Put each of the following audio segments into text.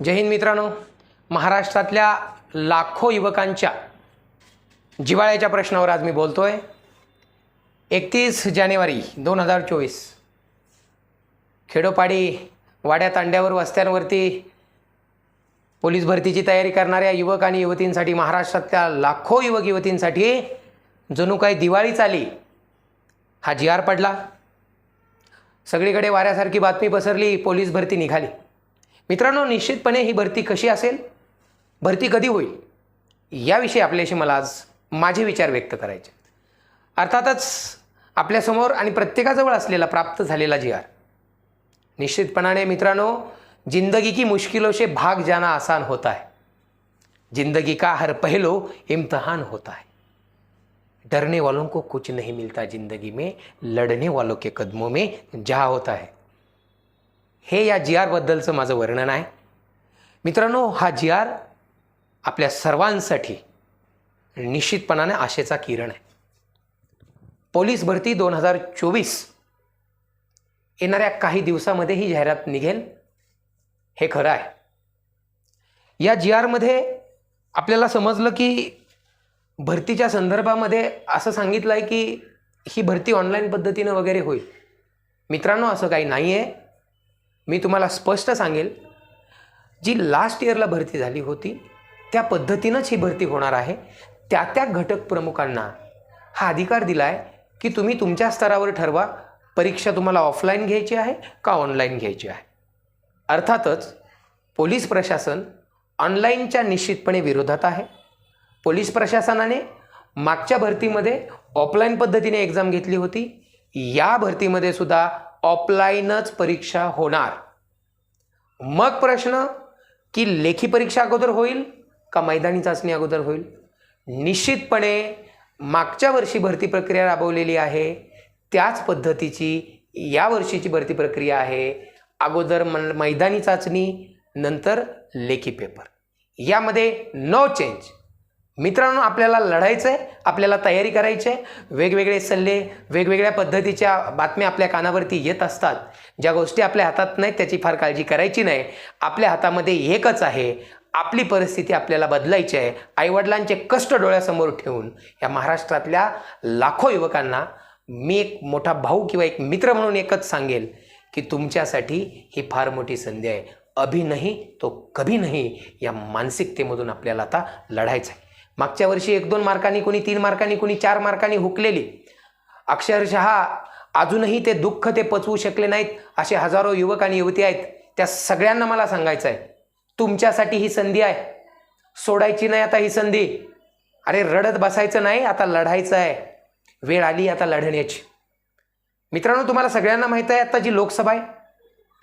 जय हिंद मित्रांनो, महाराष्ट्रातल्या लाखो युवकांच्या जिव्हाळ्याच्या प्रश्नावर आज मी बोलतोय। 31 जानेवारी 2024 खेडोपाडी वाड्या तांड्यावर वस्त्यांवरती पोलीस भरतीची तयारी करणाऱ्या युवक आणि युवतींसाठी, महाराष्ट्रातल्या लाखो युवक युवतींसाठी जणू काही दिवाळीच आली। हा जी.आर. पडला, सगळीकडे वाऱ्यासारखी बातमी पसरली, पोलीस भरती निघाली। मित्रांनो, निश्चितपणे ही भरती कशी असेल, भरती कधी होईल, याविषयी आपल्याशी मला आज माझे विचार व्यक्त करायचे। अर्थातच आपल्यासमोर आणि प्रत्येकाजवळ असलेला प्राप्त झालेला जी.आर. निश्चितपणाने मित्रांनो, जिंदगी की मुश्किलों से भाग जाना आसान होता है, जिंदगी का हर पहलू इम्तिहान होता है, डरने वालों को कुछ नहीं मिलता जिंदगी में, लड़ने वालों के कदमों में जहाँ होता है। हे या जी.आर. बद्दलचं माझं वर्णन आहे। मित्रांनो, हा जी.आर. आपल्या सर्वांसाठी निश्चितपणाने आशेचा किरण आहे। पोलीस भरती 2024 येणाऱ्या काही दिवसामध्ये ही जाहिरात निघेल, हे खरं आहे। या जी.आर. मध्ये आपल्याला समजलं की भरतीच्या संदर्भामध्ये असं सांगितलं आहे की ही भरती ऑनलाईन पद्धतीने वगैरे होईल। मित्रांनो, असं काही नाही आहे। मी तुम्हाला स्पष्ट सांगेल, जी लास्ट इयरला भरती झाली होती त्या पद्धतीनंच ही भरती होणार आहे। त्या घटक प्रमुखांना हा अधिकार दिला आहे की तुम्ही तुमच्या स्तरावर ठरवा, परीक्षा तुम्हाला ऑफलाईन घ्यायची आहे का ऑनलाईन घ्यायची आहे। अर्थातच पोलीस प्रशासन ऑनलाईनच्या निश्चितपणे विरोधात आहे। पोलीस प्रशासनाने मागच्या भरतीमध्ये ऑफलाईन पद्धतीने एक्झाम घेतली होती, या भरतीमध्ये सुद्धा ऑफलाईनच परीक्षा होणार। मग प्रश्न की लेखी परीक्षा अगोदर होईल का मैदानी चाचणी अगोदर होईल। निश्चितपणे मागच्या वर्षी भरती प्रक्रिया राबवलेली आहे त्याच पद्धतीची या वर्षीची भरती प्रक्रिया आहे। अगोदर मैदानी चाचणी, नंतर लेखी पेपर, यामध्ये नो चेंज। मित्रांनो, आपल्याला लढायचं आहे, आपल्याला तयारी करायची आहे। वेगवेगळे सल्ले, वेगवेगळ्या पद्धतीच्या बातम्या आपल्या कानावरती येत असतात। ज्या गोष्टी आपल्या हातात नाहीत त्याची फार काळजी करायची नाही। आपल्या हातामध्ये एकच आहे, आपली परिस्थिती आपल्याला बदलायची आहे। आईवडिलांचे कष्ट डोळ्यासमोर ठेवून या महाराष्ट्रातल्या लाखो युवकांना मी एक मोठा भाऊ किंवा एक मित्र म्हणून एकच सांगेल की तुमच्यासाठी ही फार मोठी संधी आहे। अभी नहीं तो कभी नहीं या मानसिकतेमधून आपल्याला आता लढायचं आहे। मागच्या वर्षी 1-2 मार्कांनी, कोणी 3 मार्कांनी, कोणी 4 मार्कांनी हुकलेली, अक्षरशः अजूनही ते दुःख ते पचवू शकले नाहीत असे हजारो युवक आणि युवती आहेत। त्या सगळ्यांना मला सांगायचं आहे, तुमच्यासाठी ही संधी आहे, सोडायची नाही आता ही संधी। अरे रडत बसायचं नाही, आता लढायचं आहे, वेळ आली आता लढण्याची। मित्रांनो, तुम्हाला सगळ्यांना माहीत आहे आता जी लोकसभा आहे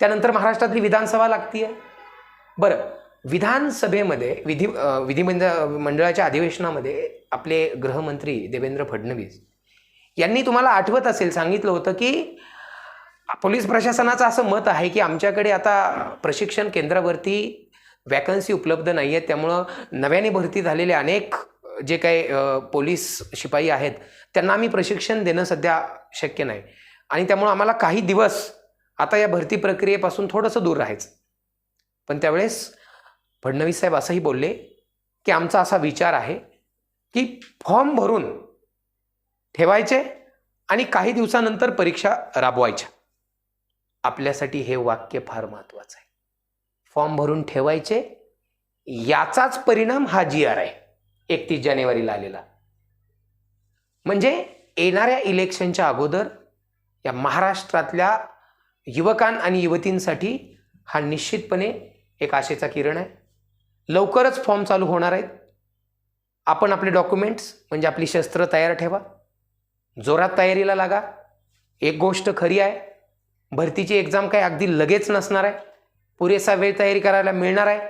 त्यानंतर महाराष्ट्रातली विधानसभा लागती आहे। बरं, विधानसभेमध्ये विधिमंडळाच्या अधिवेशनामध्ये आपले गृहमंत्री देवेंद्र फडणवीस यांनी, तुम्हाला आठवत असेल, सांगितलं होतं की पोलीस प्रशासनाचं असं मत आहे की आमच्याकडे आता प्रशिक्षण केंद्रावरती वॅकन्सी उपलब्ध नाही आहेत, त्यामुळं नव्याने भरती झालेले अनेक जे काही पोलीस शिपाई आहेत त्यांना आम्ही प्रशिक्षण देणं सध्या शक्य नाही आणि त्यामुळं आम्हाला काही दिवस आता या भरती प्रक्रियेपासून थोडंसं दूर राहायचं। पण त्यावेळेस फडणवीस साहेब असंही बोलले की आमचा असा विचार आहे की फॉर्म भरून ठेवायचे आणि काही दिवसानंतर परीक्षा राबवायच्या। आपल्यासाठी हे वाक्य फार महत्त्वाचं आहे। फॉर्म भरून ठेवायचे, याचाच परिणाम हा जी.आर. आहे 31 जानेवारीला आलेला। म्हणजे येणाऱ्या इलेक्शनच्या अगोदर या महाराष्ट्रातल्या युवकां आणि युवतींसाठी हा निश्चितपणे एक आशेचा किरण आहे। लवकरच फॉर्म चालू होणार आहेत। आपण आपले डॉक्युमेंट्स म्हणजे आपली शस्त्र तयार ठेवा, जोरात तयारीला लागा। एक गोष्ट खरी आहे, भरतीची एक्झाम काही अगदी लगेच नसणार आहे, पुरेसा वेळ तयारी करायला मिळणार आहे।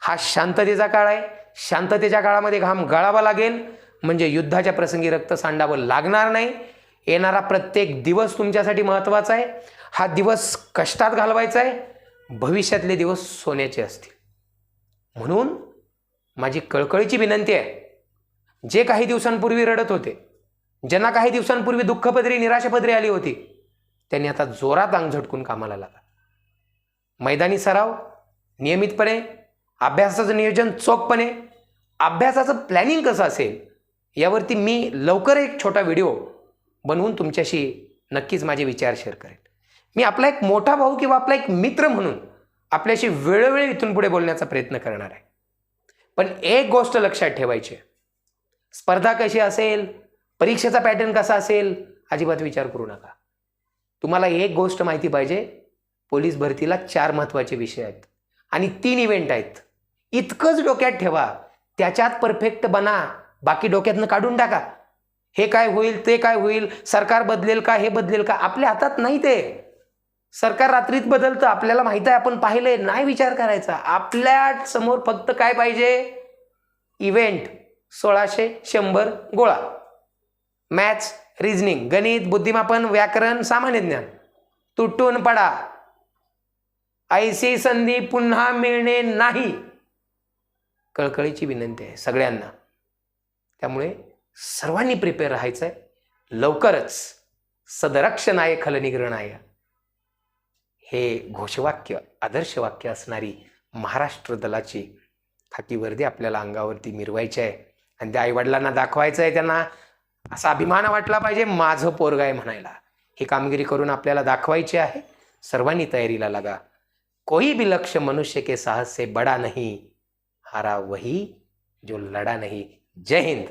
हा शांततेचा काळ आहे, शांततेच्या काळामध्ये घाम गाळावा लागेल, म्हणजे युद्धाच्या प्रसंगी रक्त सांडावं लागणार नाही। येणारा प्रत्येक दिवस तुमच्यासाठी महत्त्वाचा आहे। हा दिवस कष्टात घालवायचा आहे, भविष्यातले दिवस सोन्याचे असतील। म्हणून माझी कळकळीची विनंती आहे, जे काही दिवसांपूर्वी रडत होते, ज्यांना काही दिवसांपूर्वी दुःखपदरी, निराशापदरी आली होती, त्यांनी आता जोरात अंग झटकून कामाला लागा। मैदानी सराव नियमितपणे अभ्यासाचं नियोजन चोखपणे, अभ्यासाचं प्लॅनिंग कसं असेल यावरती मी लवकर एक छोटा व्हिडिओ बनवून तुमच्याशी नक्कीच माझे विचार शेअर करेन. मी आपला एक मोठा भाऊ किंवा आपला एक मित्र म्हणून आपल्याशी वेळोवेळी इथून पुढे बोलण्याचा प्रयत्न करणार आहे. पण एक गोष्ट लक्षात ठेवायची आहे, स्पर्धा कशी असेल, परीक्षेचा पॅटर्न कसा असेल, अजिबात विचार करू नका. तुम्हाला एक गोष्ट माहिती पाहिजे, पोलीस भरतीला 4 महत्त्वाचे विषय आहेत आणि 3 इव्हेंट आहेत. इतकंच डोक्यात ठेवा, त्याच्यात परफेक्ट बना, बाकी डोक्यातनं काढून टाका. हे काय होईल, ते काय होईल, सरकार बदलेल का, हे बदलेल का, आपल्या हातात नाही ते. सरकार रात्रीत बदलतं, आपल्याला माहित आहे, आपण पाहिलंय. नाही विचार करायचा. आपल्या समोर फक्त काय पाहिजे, इव्हेंट 1600, 100 गोळा. मॅथ्स, रिझनिंग, गणित, बुद्धिमापन, व्याकरण, सामान्य ज्ञान तुटून पडा. ऐसी संधी पुन्हा मिळणे नाही, कळकळीची विनंती आहे सगळ्यांना. त्यामुळे सर्वांनी प्रिपेअर राहायचं आहे. लवकरच सदरक्षणाय खलनिग्रहणाय हे घोषवाक्य, आदर्श वाक्य असणारी महाराष्ट्र दलाची खाकी वर्दी आपल्याला अंगावरती मिरवायची आहे आणि त्या आईवडिलांना दाखवायचं आहे, त्यांना असा अभिमान वाटला पाहिजे, माझं पोरग आहे म्हणायला. ही कामगिरी करून आपल्याला दाखवायची आहे. सर्वांनी तयारीला लागा. कोई भी लक्ष्य मनुष्य के साहस से बड़ा नहीं, हारा वही जो लड़ा नहीं. जय हिंद.